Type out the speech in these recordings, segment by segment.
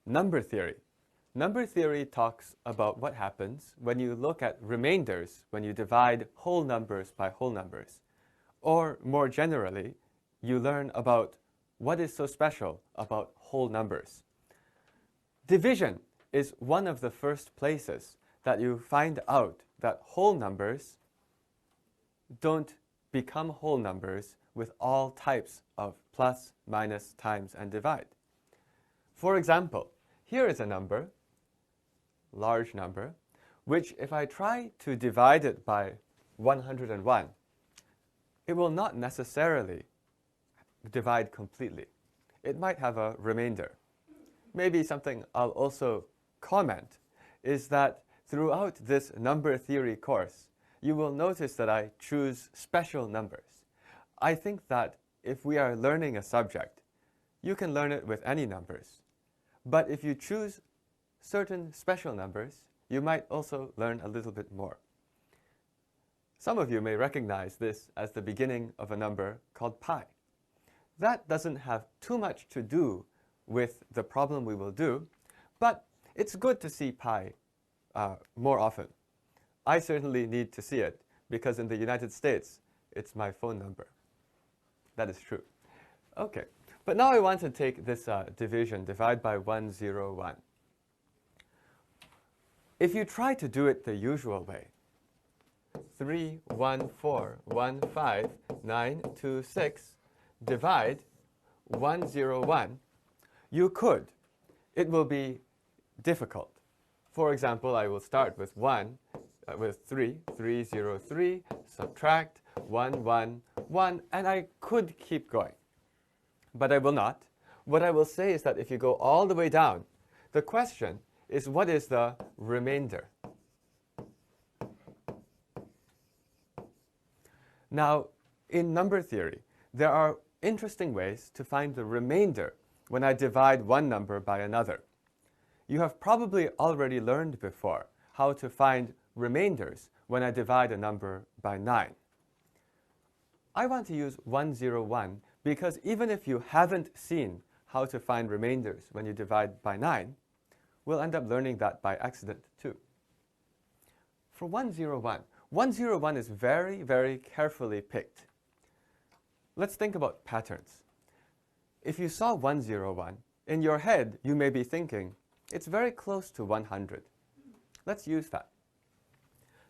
number theory. Number theory talks about what happens when you look at remainders, when you divide whole numbers by whole numbers. Or more generally, you learn about what is so special about whole numbers. Division is one of the first places that you find out that whole numbers don't become whole numbers with all types of plus, minus, times, and divide. For example, here is a number, large number, which if I try to divide it by 101, it will not necessarily divide completely. It might have a remainder. Maybe something I'll also comment is that throughout this number theory course, you will notice that I choose special numbers. I think that if we are learning a subject, you can learn it with any numbers. But if you choose certain special numbers, you might also learn a little bit more. Some of you may recognize this as the beginning of a number called pi. That doesn't have too much to do with the problem we will do, but it's good to see pi more often. I certainly need to see it because in the United States, it's my phone number. That is true. Okay, but now I want to take this division, divide by 101. If you try to do it the usual way, 3, 1, 4, 1, 5, 9, 2, 6, divide 101, you could. It will be difficult. For example, I will start with 3, 3, 0, 3, subtract 1, 1, 1, and I could keep going. But I will not. What I will say is that if you go all the way down, the question is what is the remainder? Now, in number theory, there are interesting ways to find the remainder when I divide one number by another. You have probably already learned before how to find remainders when I divide a number by 9. I want to use 101 because even if you haven't seen how to find remainders when you divide by 9, we'll end up learning that by accident too. For 101, 101 is very, very carefully picked. Let's think about patterns. If you saw 101, in your head you may be thinking, it's very close to 100. Let's use that.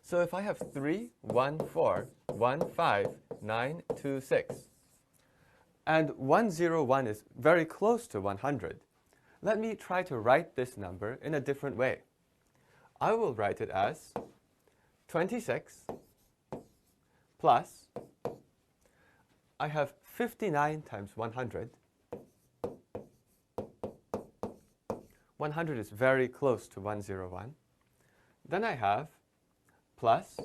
So if I have 3, 1, 4, 1, 5, 9, 2, 6, and 101 is very close to 100, let me try to write this number in a different way. I will write it as 26 plus, I have 59 times 100. 100 is very close to 101. Then I have plus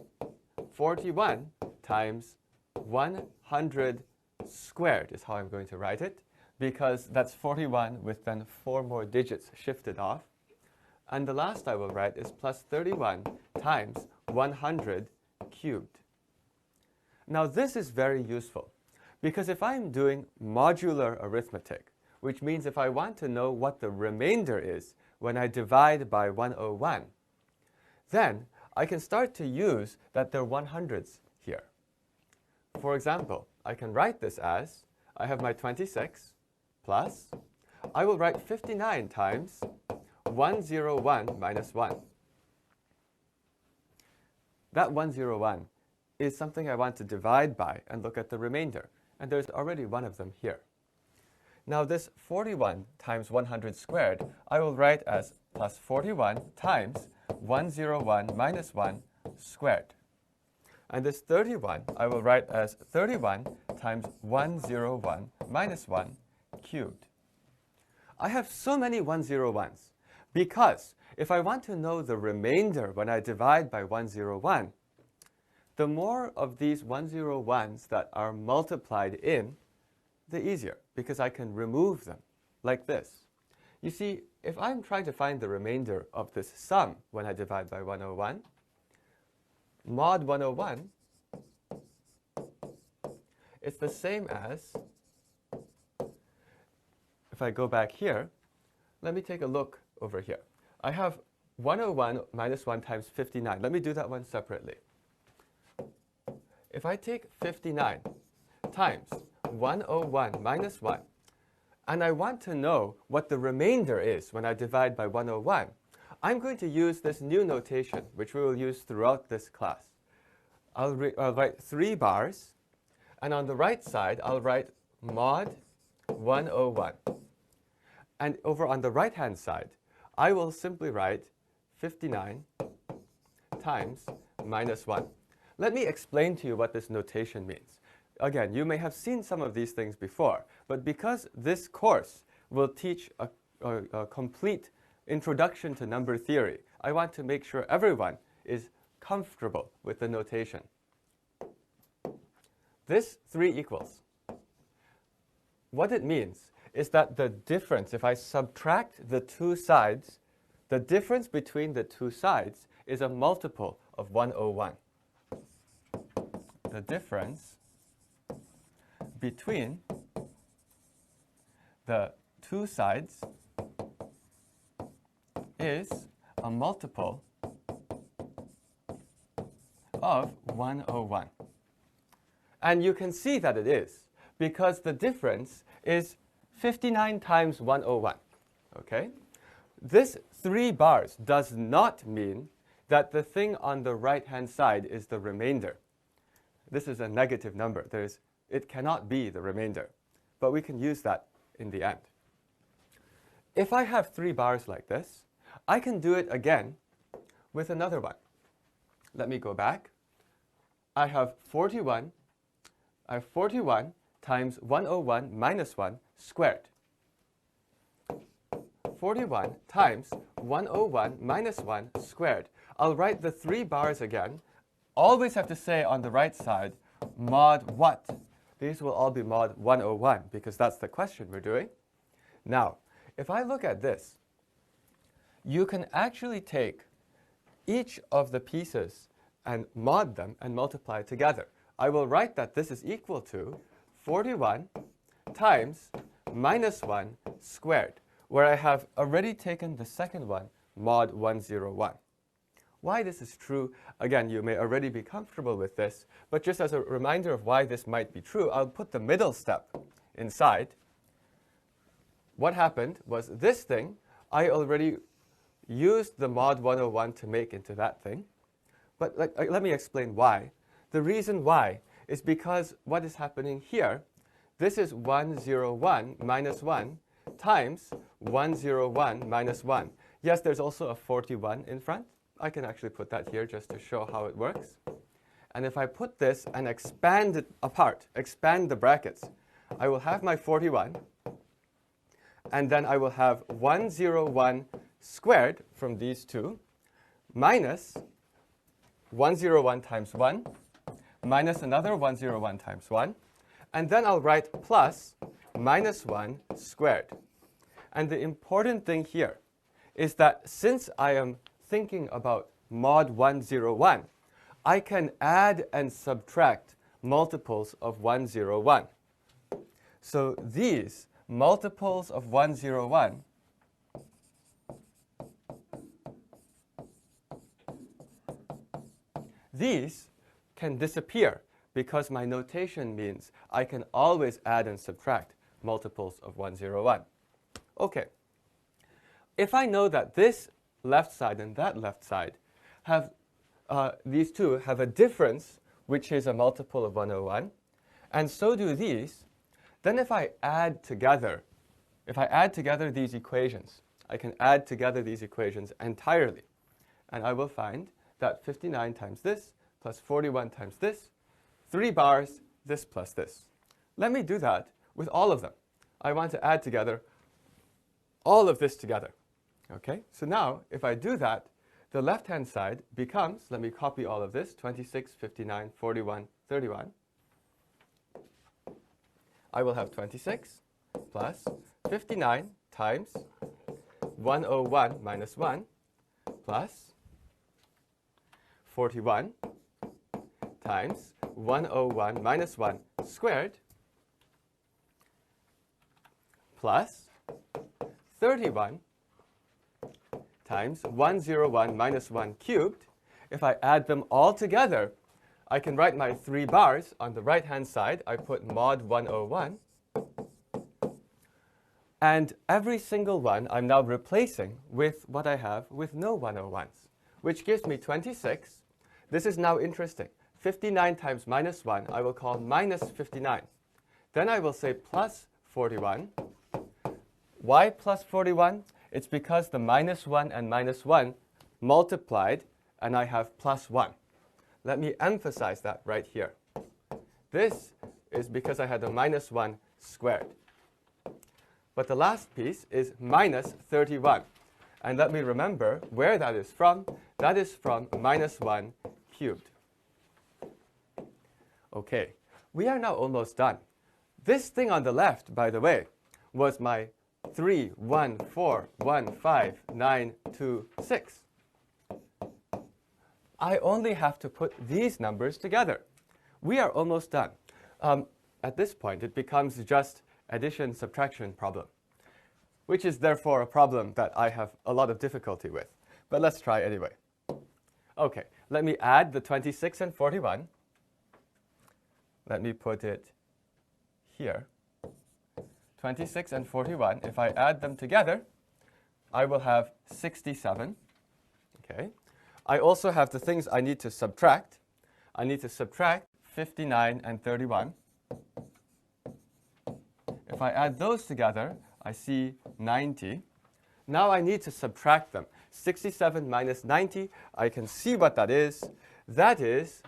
41 times 100 squared is how I'm going to write it, because that's 41 with then 4 more digits shifted off. And the last I will write is plus 31 times 100 cubed. Now this is very useful, because if I'm doing modular arithmetic, which means if I want to know what the remainder is when I divide by 101, then I can start to use that there are 100s here. For example, I can write this as, I have my 26 plus, I will write 59 times 101 minus 1. That 101 is something I want to divide by and look at the remainder, and there's already one of them here. Now this 41 times 100 squared, I will write as plus 41 times 101 minus 1 squared. And this 31, I will write as 31 times 101 minus 1 cubed. I have so many 101s because if I want to know the remainder when I divide by 101, the more of these 101s that are multiplied in, the easier, because I can remove them, like this. You see, if I'm trying to find the remainder of this sum when I divide by 101, mod 101 is the same as, if I go back here, let me take a look over here. I have 101 minus 1 times 59. Let me do that one separately. If I take 59 times 101 minus 1, and I want to know what the remainder is when I divide by 101, I'm going to use this new notation, which we will use throughout this class. I'll write 3 bars, and on the right side, I'll write mod 101. And over on the right-hand side, I will simply write 59 times minus 1. Let me explain to you what this notation means. Again, you may have seen some of these things before, but because this course will teach a complete introduction to number theory, I want to make sure everyone is comfortable with the notation. This 3 equals. What it means is that the difference, if I subtract the 2 sides, the difference between the 2 sides is a multiple of 101. The difference between the 2 sides is a multiple of 101. And you can see that it is, because the difference is 59 times 101. Okay? This 3 bars does not mean that the thing on the right-hand side is the remainder. This is a negative number. It cannot be the remainder. But we can use that in the end. If I have 3 bars like this, I can do it again with another one. Let me go back. I have 41 times 101 minus 1 squared. 41 times 101 minus 1 squared. I'll write the 3 bars again. Always have to say on the right side, mod what? These will all be mod 101 because that's the question we're doing. Now, if I look at this, you can actually take each of the pieces and mod them and multiply together. I will write that this is equal to 41 times minus 1 squared, where I have already taken the second one, mod 101. Why this is true, again, you may already be comfortable with this, but just as a reminder of why this might be true, I'll put the middle step inside. What happened was this thing, I already used the mod 101 to make into that thing. But let me explain why. The reason why is because what is happening here, this is 101 minus 1 times 101 minus 1. Yes, there's also a 41 in front. I can actually put that here just to show how it works. And if I put this and expand it apart, expand the brackets, I will have my 41. And then I will have 101 squared from these two minus 101 times 1 minus another 101 times 1. And then I'll write plus minus 1 squared. And the important thing here is that since I am thinking about mod 101, I can add and subtract multiples of 101. So these multiples of 101 these can disappear because my notation means I can always add and subtract multiples of 101. Okay. If I know that this left side and that left side have these two have a difference which is a multiple of 101, and so do these, then if I add together these equations, I can add together these equations entirely. And I will find that 59 times this plus 41 times this, 3 bars, this plus this. Let me do that with all of them. I want to add together all of this together. Okay, so now if I do that, the left-hand side becomes, let me copy all of this, 26, 59, 41, 31. I will have 26 plus 59 times 101 minus 1 plus 41 times 101 minus 1 squared plus 31 times 101 minus 1 cubed. If I add them all together, I can write my 3 bars. On the right-hand side, I put mod 101. And every single one I'm now replacing with what I have with no 101s, which gives me 26. This is now interesting. 59 times minus 1, I will call minus 59. Then I will say plus 41. Why plus 41? It's because the minus 1 and minus 1 multiplied, and I have plus 1. Let me emphasize that right here. This is because I had a minus 1 squared. But the last piece is minus 31. And let me remember where that is from. That is from minus 1 cubed. OK, we are now almost done. This thing on the left, by the way, was my 3, 1, 4, 1, 5, 9, 2, 6. I only have to put these numbers together. We are almost done. At this point, it becomes just addition subtraction problem, which is therefore a problem that I have a lot of difficulty with. But let's try anyway. OK, let me add the 26 and 41. Let me put it here. 26 and 41, if I add them together, I will have 67. Okay. I also have the things I need to subtract. I need to subtract 59 and 31. If I add those together, I see 90. Now I need to subtract them. 67 minus 90, I can see what that is. That is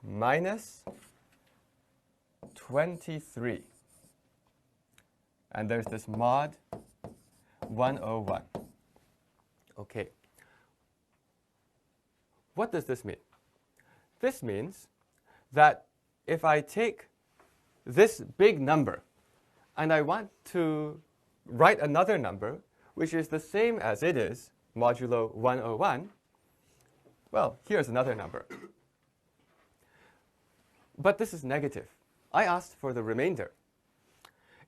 minus 23. And there's this mod 101. OK. What does this mean? This means that if I take this big number and I want to write another number which is the same as it is, modulo 101, well, here's another number. But this is negative. I asked for the remainder.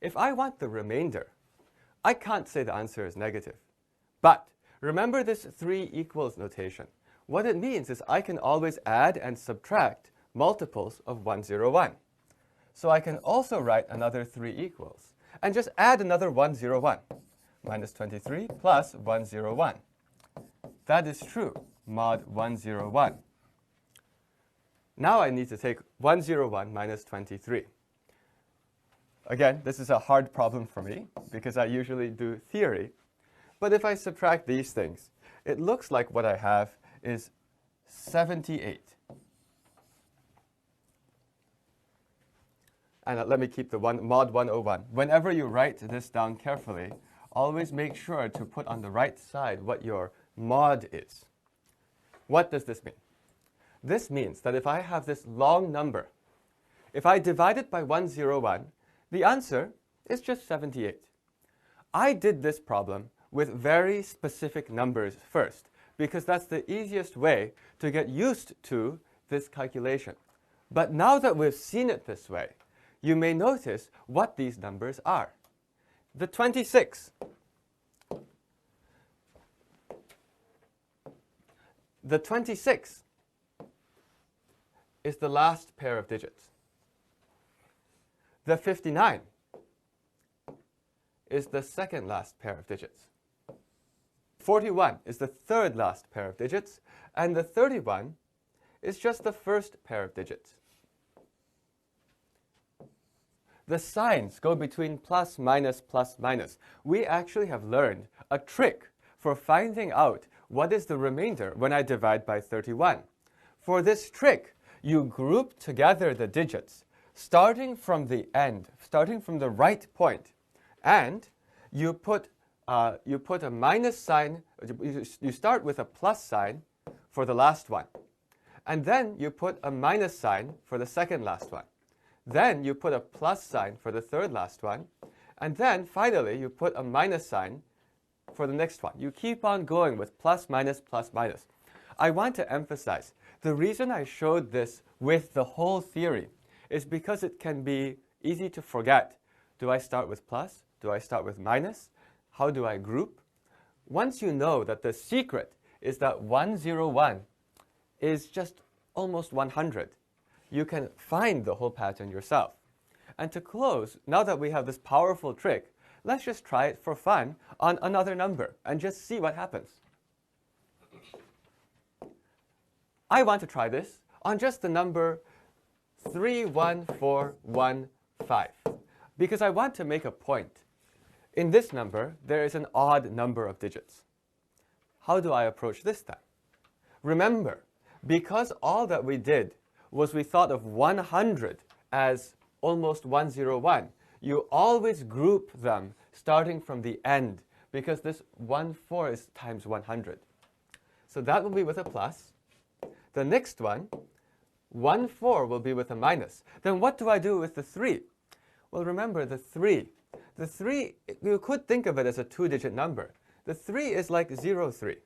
If I want the remainder, I can't say the answer is negative. But remember this 3 equals notation. What it means is I can always add and subtract multiples of 101. So I can also write another 3 equals and just add another 101. Minus 23 plus 101. That is true, mod 101. Now I need to take 101 minus 23. Again, this is a hard problem for me because I usually do theory. But if I subtract these things, it looks like what I have is 78. And let me keep the mod 101. Whenever you write this down carefully, always make sure to put on the right side what your mod is. What does this mean? This means that if I have this long number, if I divide it by 101, the answer is just 78. I did this problem with very specific numbers first, because that's the easiest way to get used to this calculation. But now that we've seen it this way, you may notice what these numbers are. The 26. The 26 is the last pair of digits. The 59 is the second last pair of digits. 41 is the third last pair of digits, and the 31 is just the first pair of digits. The signs go between plus, minus, plus, minus. We actually have learned a trick for finding out what is the remainder when I divide by 31. For this trick, you group together the digits, starting from the end, starting from the right point, and you put a minus sign. You start with a plus sign for the last one, and then you put a minus sign for the second last one. Then you put a plus sign for the third last one, and then finally you put a minus sign for the next one. You keep on going with plus, minus, plus, minus. I want to emphasize, the reason I showed this with the whole theory is because it can be easy to forget. Do I start with plus? Do I start with minus? How do I group? once you know that the secret is that 101 is just almost 100, you can find the whole pattern yourself. And to close, now that we have this powerful trick, let's just try it for fun on another number and just see what happens. I want to try this on just the number 31415 because I want to make a point. In this number, there is an odd number of digits. How do I approach this time? Remember, because all that we did was we thought of 100 as almost 101, you always group them starting from the end because this 14 is times 100. So that will be with a plus. The next one, 14 will be with a minus. Then what do I do with the 3? Well, remember the 3. The 3, you could think of it as a two-digit number. The 3 is like 03.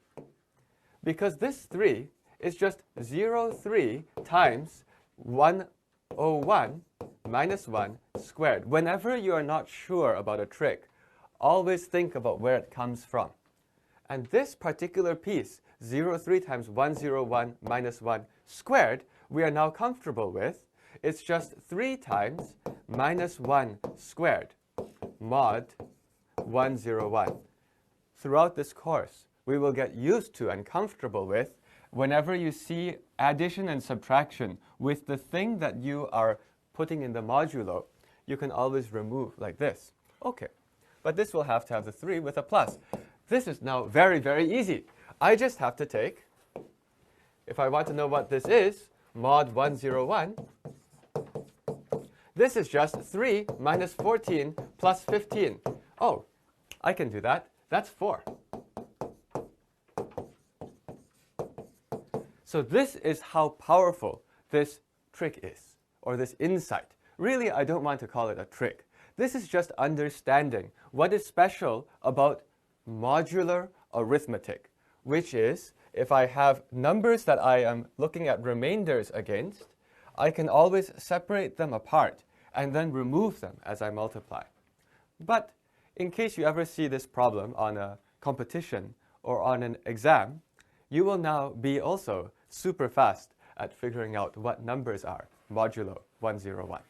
Because this 3 is just 03 times 101 minus 1 squared. Whenever you are not sure about a trick, always think about where it comes from. And this particular piece, 03 times 101 minus 1 squared, we are now comfortable with. It's just 3 times minus 1 squared, mod 101. Throughout this course, we will get used to and comfortable with whenever you see addition and subtraction with the thing that you are putting in the modulo, you can always remove like this. Okay, but this will have to have the 3 with a plus. This is now very, very easy. I just have to take, if I want to know what this is, mod 101, this is just 3 minus 14 plus 15. Oh, I can do that. That's 4. So this is how powerful this trick is, or this insight. Really, I don't want to call it a trick. This is just understanding what is special about modular arithmetic, which is if I have numbers that I am looking at remainders against, I can always separate them apart and then remove them as I multiply. But in case you ever see this problem on a competition or on an exam, you will now be also super fast at figuring out what numbers are modulo 101.